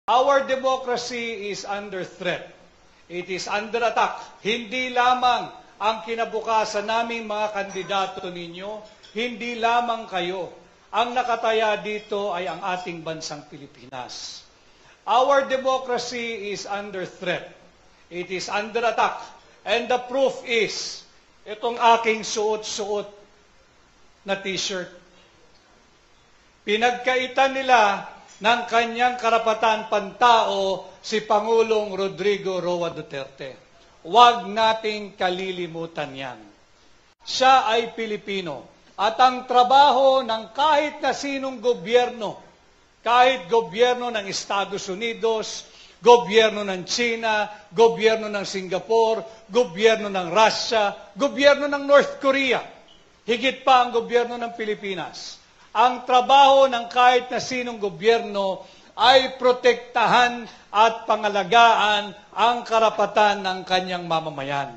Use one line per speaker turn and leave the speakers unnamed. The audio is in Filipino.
Our democracy is under threat. It is under attack. Hindi lamang ang kinabukasan naming mga kandidato ninyo, hindi lamang kayo. Ang nakataya dito ay ang ating bansang Pilipinas. Our democracy is under threat. It is under attack. And the proof is, itong aking suot-suot na t-shirt. Pinagkaitan nila ng kanyang karapatan pantao si Pangulong Rodrigo Roa Duterte. Huwag nating kalilimutan yan. Siya ay Pilipino at ang trabaho ng kahit na sinong gobyerno, kahit gobyerno ng Estados Unidos, gobyerno ng China, gobyerno ng Singapore, gobyerno ng Russia, gobyerno ng North Korea, higit pa ang gobyerno ng Pilipinas. Ang trabaho ng kahit na sinong gobyerno ay protektahan at pangalagaan ang karapatan ng kanyang mamamayan.